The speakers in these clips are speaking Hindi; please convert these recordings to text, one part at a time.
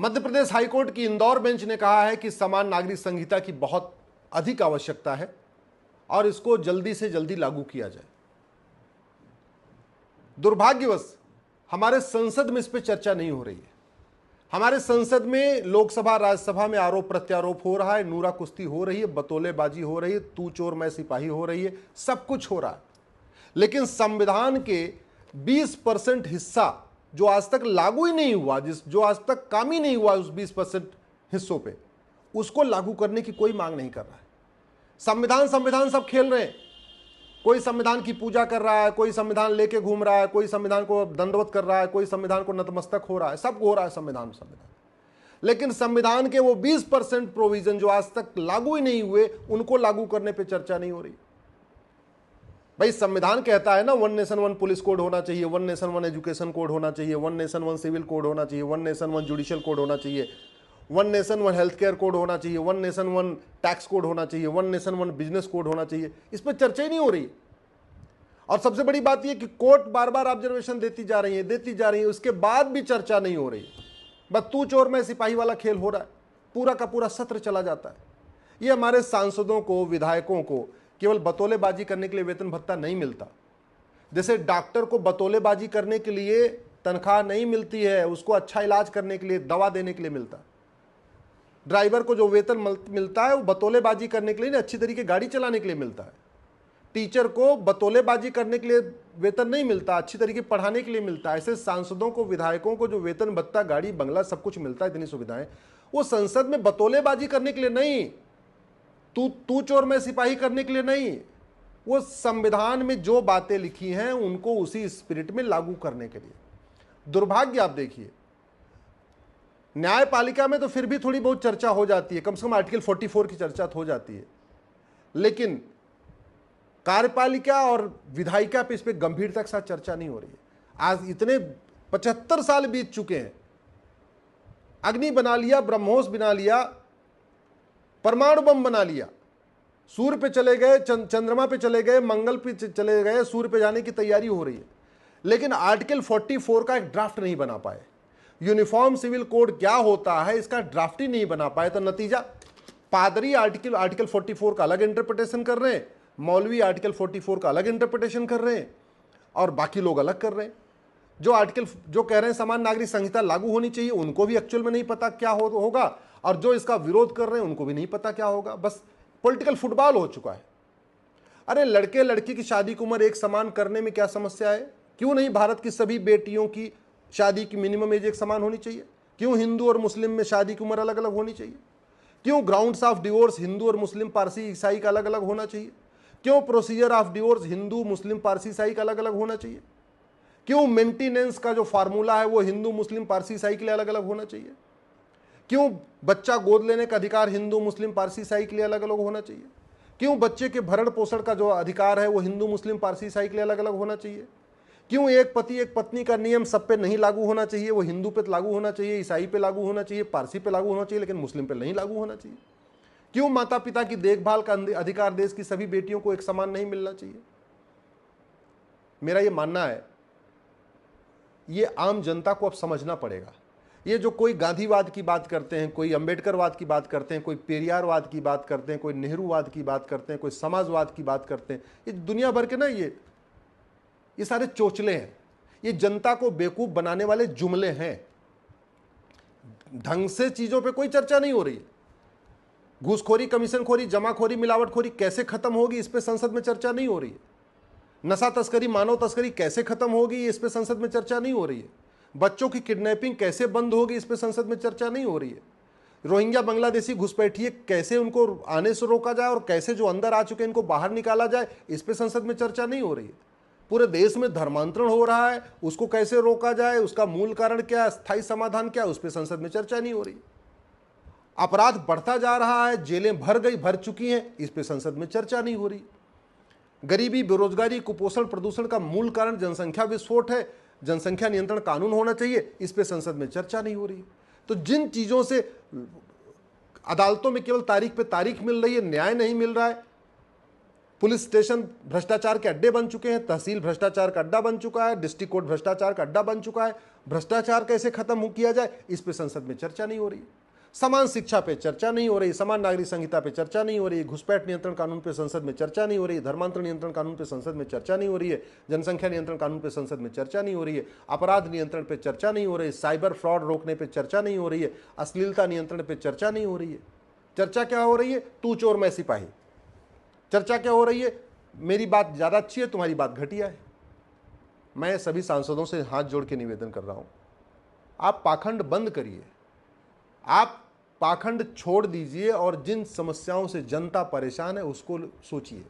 मध्य प्रदेश हाईकोर्ट की इंदौर बेंच ने कहा है कि समान नागरिक संहिता की बहुत अधिक आवश्यकता है और इसको जल्दी से जल्दी लागू किया जाए। दुर्भाग्यवश हमारे संसद में इस पर चर्चा नहीं हो रही है। हमारे संसद में लोकसभा राज्यसभा में आरोप प्रत्यारोप हो रहा है, नूरा कुश्ती हो रही है, बतौलेबाजी हो रही है, तू चोर मैं सिपाही हो रही है, सब कुछ हो रहा है। लेकिन संविधान के 20% हिस्सा जो आज तक लागू ही नहीं हुआ, जो आज तक काम ही नहीं हुआ उस 20% हिस्सों पे, उसको लागू करने की कोई मांग नहीं कर रहा है। संविधान संविधान सब खेल रहे हैं। कोई संविधान की पूजा कर रहा है, कोई संविधान लेके घूम रहा है, कोई संविधान को दंडवत कर रहा है, कोई संविधान को नतमस्तक हो रहा है, सब हो रहा है संविधान। लेकिन संविधान के वो 20% प्रोविजन जो आज तक लागू ही नहीं हुए, उनको लागू करने पे चर्चा नहीं हो रही। भाई संविधान कहता है ना, 1 नेशन 1 पुलिस कोड होना चाहिए, 1 नेशन 1 एजुकेशन कोड होना चाहिए, 1 नेशन 1 सिविल कोड होना चाहिए, 1 नेशन 1 जुडिशियल कोड होना चाहिए, 1 नेशन 1 हेल्थ केयर कोड होना चाहिए, 1 नेशन 1 टैक्स कोड होना चाहिए, 1 नेशन 1 बिजनेस कोड होना चाहिए। इस पर चर्चा ही नहीं हो रही। और सबसे बड़ी बात यह कि कोर्ट बार बार ऑब्जर्वेशन देती जा रही है, उसके बाद भी चर्चा नहीं हो रही। बस तू चोर मैं सिपाही वाला खेल हो रहा है, पूरा का पूरा सत्र चला जाता है। ये हमारे सांसदों को, विधायकों को केवल बतौलेबाजी करने के लिए वेतन भत्ता नहीं मिलता। जैसे डॉक्टर को बतौलेबाजी करने के लिए तनख्वाह नहीं मिलती है, उसको अच्छा इलाज करने के लिए, दवा देने के लिए मिलता है। ड्राइवर को जो वेतन मिलता है वो बतौलेबाजी करने के लिए नहीं, अच्छी तरीके गाड़ी चलाने के लिए मिलता है। टीचर को बतौलेबाजी करने के लिए वेतन नहीं मिलता, अच्छी तरीके पढ़ाने के लिए मिलता है। ऐसे सांसदों को, विधायकों को जो वेतन भत्ता, गाड़ी बंगला सब कुछ मिलता है, इतनी सुविधाएं, वो संसद में बतौलेबाजी करने के लिए नहीं, तू चोर मैं सिपाही करने के लिए नहीं, वो संविधान में जो बातें लिखी हैं उनको उसी स्पिरिट में लागू करने के लिए। दुर्भाग्य आप देखिए, न्यायपालिका में तो फिर भी थोड़ी बहुत चर्चा हो जाती है, कम से कम आर्टिकल 44 की चर्चा हो जाती है, लेकिन कार्यपालिका और विधायिका पे इस पर गंभीरता के साथ चर्चा नहीं हो रही है। आज इतने 75 साल बीत चुके हैं, अग्नि बना लिया, ब्रह्मोस बना लिया, परमाणु बम बना लिया, सूर्य पे चले गए, चंद्रमा पे चले गए, मंगल पे चले गए, सूर्य पे जाने की तैयारी हो रही है, लेकिन आर्टिकल 44 का एक ड्राफ्ट नहीं बना पाए। यूनिफॉर्म सिविल कोड क्या होता है इसका ड्राफ्ट ही नहीं बना पाए, तो नतीजा पादरी आर्टिकल 44 का अलग इंटरप्रिटेशन कर रहे हैं, मौलवी आर्टिकल 44 का अलग इंटरप्रिटेशन कर रहे हैं, और बाकी लोग अलग कर रहे हैं। जो कह रहे हैं समान नागरिक संहिता लागू होनी चाहिए, उनको भी एक्चुअल में नहीं पता क्या होगा, और जो इसका विरोध कर रहे हैं उनको भी नहीं पता क्या होगा। बस पॉलिटिकल फुटबॉल हो चुका है। अरे लड़के लड़की की शादी की उम्र एक समान करने में क्या समस्या है? क्यों नहीं भारत की सभी बेटियों की शादी की मिनिमम एज एक समान होनी चाहिए? क्यों हिंदू और मुस्लिम में शादी की उम्र अलग अलग होनी चाहिए? क्यों ग्राउंड्स ऑफ डिवोर्स हिंदू और मुस्लिम, पारसी, ईसाई का अलग अलग होना चाहिए? क्यों प्रोसीजर ऑफ डिवोर्स हिंदू, मुस्लिम, पारसी, ईसाई का अलग अलग होना चाहिए? क्यों मेंटेनेंस का जो फार्मूला है वो हिंदू, मुस्लिम, पारसी, ईसाई के लिए अलग अलग होना चाहिए? क्यों बच्चा गोद लेने का अधिकार हिंदू, मुस्लिम, पारसी, ईसाई के लिए अलग अलग होना चाहिए? क्यों बच्चे के भरण पोषण का जो अधिकार है वो हिंदू, मुस्लिम, पारसी, ईसाई के लिए अलग अलग होना चाहिए? क्यों एक पति एक पत्नी का नियम सब पे नहीं लागू होना चाहिए, वो हिंदू पे लागू होना चाहिए, ईसाई पे लागू होना चाहिए, पारसी पे लागू होना चाहिए, लेकिन मुस्लिम पे नहीं लागू होना चाहिए? क्यों माता पिता की देखभाल का अधिकार देश की सभी बेटियों को एक समान नहीं मिलना चाहिए? मेरा ये मानना है, ये आम जनता को अब समझना पड़ेगा। ये जो कोई गांधीवाद की बात करते हैं, कोई अंबेडकरवाद की बात करते हैं, कोई पेरियारवाद की बात करते हैं, कोई नेहरूवाद की बात करते हैं, कोई समाजवाद की बात करते हैं, ये दुनिया भर के ना ये सारे चोचले हैं। ये जनता को बेवकूफ बनाने वाले जुमले हैं। ढंग से चीजों पे कोई चर्चा नहीं हो रही है। घूसखोरी, कमीशनखोरी, जमाखोरी, मिलावटखोरी कैसे खत्म होगी, इस पे संसद में चर्चा नहीं हो रही है। नशा तस्करी, मानव तस्करी कैसे खत्म होगी, इस पे संसद में चर्चा नहीं हो रही है। बच्चों की किडनैपिंग कैसे बंद होगी, इस पे संसद में चर्चा नहीं हो रही है। रोहिंग्या बांग्लादेशी घुसपैठिए कैसे उनको आने से रोका जाए और कैसे जो अंदर आ चुके हैं इनको बाहर निकाला जाए, इस पे संसद में चर्चा नहीं हो रही है। पूरे देश में धर्मांतरण हो रहा है, उसको कैसे रोका जाए, उसका मूल कारण क्या है, स्थायी समाधान क्या है, उस पर संसद में चर्चा नहीं हो रही। अपराध बढ़ता जा रहा है, जेलें भर चुकी हैं, इस पे संसद में चर्चा नहीं हो रही। गरीबी, बेरोजगारी, कुपोषण, प्रदूषण का मूल कारण जनसंख्या विस्फोट है, जनसंख्या नियंत्रण कानून होना चाहिए, इस पे संसद में चर्चा नहीं हो रही। तो जिन चीजों से अदालतों में केवल तारीख पे तारीख मिल रही है, न्याय नहीं मिल रहा है, पुलिस स्टेशन भ्रष्टाचार के अड्डे बन चुके हैं, तहसील भ्रष्टाचार का अड्डा बन चुका है, डिस्ट्रिक्ट कोर्ट भ्रष्टाचार का अड्डा बन चुका है। भ्रष्टाचार कैसे खत्म किया जाए, इस पे संसद में चर्चा नहीं हो रही। समान शिक्षा पे चर्चा नहीं हो रही, समान नागरिक संहिता पे चर्चा नहीं हो रही, घुसपैठ नियंत्रण कानून पे संसद में चर्चा नहीं हो रही, धर्मांतरण नियंत्रण कानून पे संसद में चर्चा नहीं हो रही है, जनसंख्या नियंत्रण कानून पे संसद में चर्चा नहीं हो रही है, अपराध नियंत्रण पे चर्चा नहीं हो रही, साइबर फ्रॉड रोकने पे चर्चा नहीं हो रही है, अश्लीलता नियंत्रण पे चर्चा नहीं हो रही है। चर्चा क्या हो रही है, तू चोर मैं सिपाही। चर्चा क्या हो रही है, मेरी बात ज्यादा अच्छी है, तुम्हारी बात घटिया है। मैं सभी सांसदों से हाथ जोड़ के निवेदन कर रहा हूं, आप पाखंड बंद करिए, आप पाखंड छोड़ दीजिए और जिन समस्याओं से जनता परेशान है उसको सोचिए।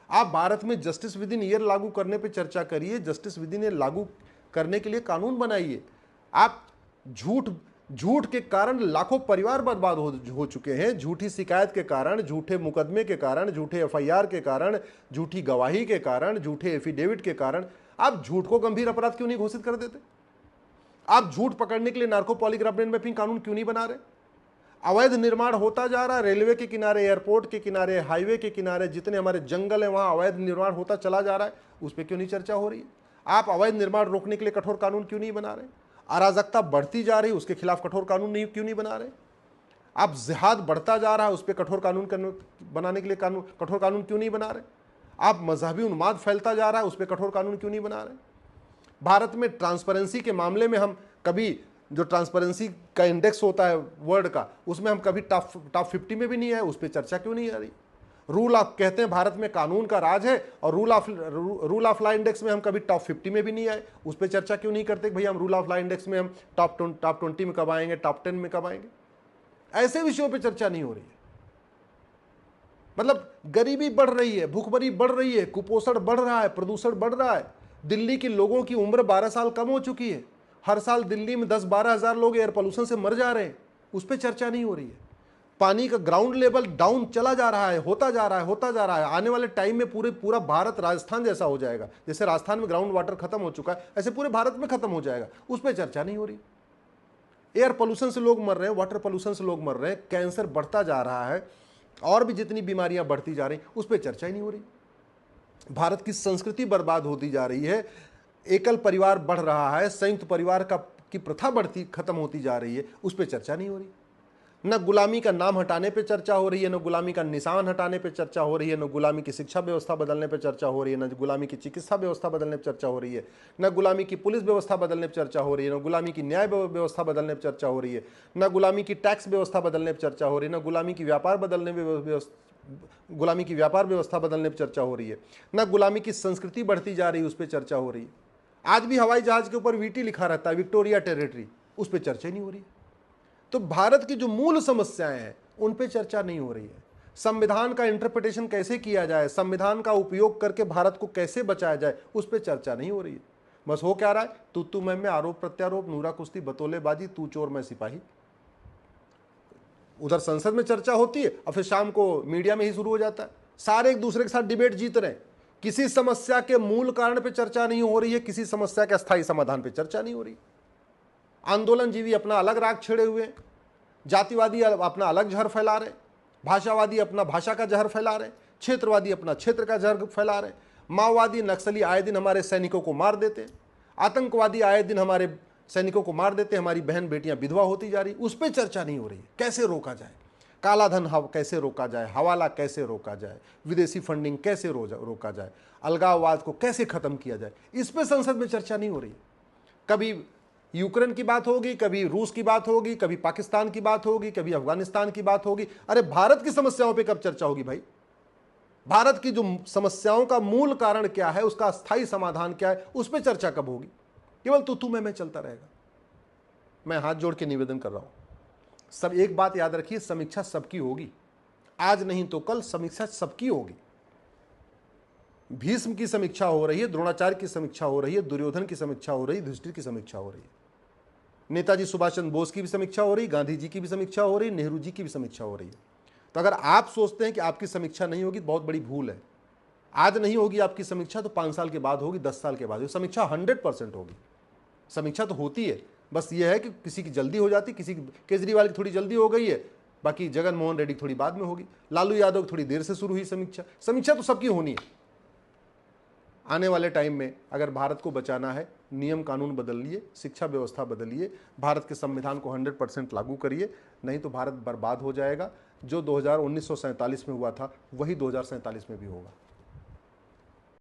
आप भारत में जस्टिस विद इन ईयर लागू करने पे चर्चा करिए, जस्टिस विद इन ईयर लागू करने के लिए कानून बनाइए। आप झूठ के कारण लाखों परिवार बर्बाद हो चुके हैं, झूठी शिकायत के कारण, झूठे मुकदमे के कारण, झूठे एफआईआर के कारण, झूठी गवाही के कारण, झूठे एफिडेविट के कारण। आप झूठ को गंभीर अपराध क्यों नहीं घोषित कर देते? आप झूठ पकड़ने के लिए नार्को पॉलीग्राफ ब्रेन मैपिंग कानून क्यों नहीं बना रहे? अवैध निर्माण होता जा रहा है, रेलवे के किनारे, एयरपोर्ट के किनारे, हाईवे के किनारे, जितने हमारे जंगल है वहां अवैध निर्माण होता चला जा रहा है, उस पर क्यों नहीं चर्चा हो रही है? आप अवैध निर्माण रोकने के लिए कठोर कानून क्यों नहीं बना रहे? अराजकता बढ़ती जा रही है, उसके खिलाफ कठोर कानून क्यों नहीं बना रहे? आप जिहाद बढ़ता जा रहा है, उस पर कठोर कानून बनाने के लिए कठोर कानून क्यों नहीं बना रहे? आप मजहबी उन्माद फैलता जा रहा है, उस पर कठोर कानून क्यों नहीं बना रहे? भारत में ट्रांसपेरेंसी के मामले में हम कभी, जो ट्रांसपेरेंसी का इंडेक्स होता है वर्ल्ड का, उसमें हम कभी टॉप 50 में भी नहीं आए, उस पर चर्चा क्यों नहीं आ रही? रूल ऑफ, कहते हैं भारत में कानून का राज है, और रूल ऑफ लॉ इंडेक्स में हम कभी टॉप 50 में भी नहीं आए, उस पर चर्चा क्यों नहीं करते? भैया हम रूल ऑफ लॉ इंडेक्स में हम टॉप 20 में कब आएंगे, टॉप 10 में कब आएंगे? ऐसे विषयों पर चर्चा नहीं हो रही है। मतलब गरीबी बढ़ रही है, भूखमरी बढ़ रही है, कुपोषण बढ़ रहा है, प्रदूषण बढ़ रहा है, दिल्ली के लोगों की उम्र 12 साल कम हो चुकी है, हर साल दिल्ली में 10-12 हज़ार लोग एयर पोल्यूशन से मर जा रहे हैं, उस पर चर्चा नहीं हो रही है। पानी का ग्राउंड लेवल डाउन चला जा रहा है, होता जा रहा है। आने वाले टाइम में पूरा भारत राजस्थान जैसा हो जाएगा। जैसे राजस्थान में ग्राउंड वाटर खत्म हो चुका है, ऐसे पूरे भारत में खत्म हो जाएगा, उस पर चर्चा नहीं हो रही। एयर पोल्यूशन से लोग मर रहे हैं, वाटर पोल्यूशन से लोग मर रहे हैं, कैंसर बढ़ता जा रहा है, और भी जितनी बीमारियां बढ़ती जा रही, उस पर चर्चा ही नहीं हो रही। भारत की संस्कृति बर्बाद होती जा रही है, एकल परिवार बढ़ रहा है, संयुक्त परिवार की प्रथा खत्म होती जा रही है, उस पर चर्चा नहीं हो रही। न गुलामी का नाम हटाने पे चर्चा हो रही है, न गुलामी का निशान हटाने पे चर्चा हो रही है, न गुलामी की शिक्षा व्यवस्था बदलने पे चर्चा हो रही है, न गुलामी की चिकित्सा व्यवस्था बदलने पे चर्चा हो रही है, न गुलामी की पुलिस व्यवस्था बदलने पे चर्चा हो रही है, न गुलामी की न्याय व्यवस्था बदलने पे चर्चा हो रही है, न गुलामी की टैक्स व्यवस्था बदलने पे चर्चा हो रही है, न गुलामी की व्यापार व्यवस्था बदलने पर चर्चा हो रही है, न गुलामी की संस्कृति बढ़ती जा रही है, उस पर चर्चा हो रही है। आज भी हवाई जहाज के ऊपर वीटी लिखा रहता है, विक्टोरिया टेरिटरी, उस पर चर्चा ही नहीं हो रही। तो भारत की जो मूल समस्याएं हैं उन पे चर्चा नहीं हो रही है। संविधान का इंटरप्रिटेशन कैसे किया जाए, संविधान का उपयोग करके भारत को कैसे बचाया जाए, उस पे चर्चा नहीं हो रही है। बस हो क्या रहा है, तू मैं आरोप प्रत्यारोप, नूरा कुश्ती, बतौलेबाजी, तू चोर मैं सिपाही। उधर संसद में चर्चा होती है और फिर शाम को मीडिया में ही शुरू हो जाता है। सारे एक दूसरे के साथ डिबेट जीत रहे हैं, किसी समस्या के मूल कारण पे चर्चा नहीं हो रही है, किसी समस्या के अस्थायी समाधान पे चर्चा नहीं हो रही। आंदोलनजीवी अपना अलग राग छेड़े हुए हैं, जातिवादी अपना अलग जहर फैला रहे हैं, भाषावादी अपना भाषा का जहर फैला रहे हैं, क्षेत्रवादी अपना क्षेत्र का जहर फैला रहे हैं, माओवादी नक्सली आए दिन हमारे सैनिकों को मार देते हैं, आतंकवादी आए दिन हमारे सैनिकों को मार देते हैं, हमारी बहन बेटियां विधवा होती जा रही, उस पर चर्चा नहीं हो रही। कैसे रोका जाए, काला धन कैसे रोका जाए, हवाला कैसे रोका जाए, विदेशी फंडिंग कैसे रोका जाए, अलगाववाद को कैसे खत्म किया जाए, इस पर संसद में चर्चा नहीं हो रही। कभी यूक्रेन की बात होगी, कभी रूस की बात होगी, कभी पाकिस्तान की बात होगी, कभी अफगानिस्तान की बात होगी। अरे भारत की समस्याओं पे कब चर्चा होगी भाई? भारत की जो समस्याओं का मूल कारण क्या है, उसका अस्थायी समाधान क्या है, उस पर चर्चा कब होगी? केवल तू मैं चलता रहेगा। मैं हाथ जोड़ के निवेदन कर रहा हूं, सब एक बात याद रखिए, समीक्षा सबकी होगी, आज नहीं तो कल समीक्षा सबकी होगी। भीष्म की समीक्षा हो रही है, द्रोणाचार्य की समीक्षा हो रही है, दुर्योधन की समीक्षा हो रही है, युधिष्ठिर की समीक्षा हो रही है, नेताजी सुभाष चंद्र बोस की भी समीक्षा हो रही, गांधी जी की भी समीक्षा हो रही, नेहरू जी की भी समीक्षा हो रही है। तो अगर आप सोचते हैं कि आपकी समीक्षा नहीं होगी, बहुत बड़ी भूल है। आज नहीं होगी आपकी समीक्षा तो 5 साल के बाद होगी, 10 साल के बाद होगी। समीक्षा 100% होगी। समीक्षा तो होती है, बस ये है कि किसी की जल्दी हो जाती, किसी की, केजरीवाल की थोड़ी जल्दी हो गई है, बाकी जगन मोहन रेड्डी थोड़ी बाद में होगी, लालू यादव थोड़ी देर से शुरू हुई समीक्षा। समीक्षा तो सबकी होनी है। आने वाले टाइम में अगर भारत को बचाना है, नियम कानून बदलिए, शिक्षा व्यवस्था बदलिए, भारत के संविधान को 100% लागू करिए, नहीं तो भारत बर्बाद हो जाएगा। जो 1947 में हुआ था वही 2047 में भी होगा।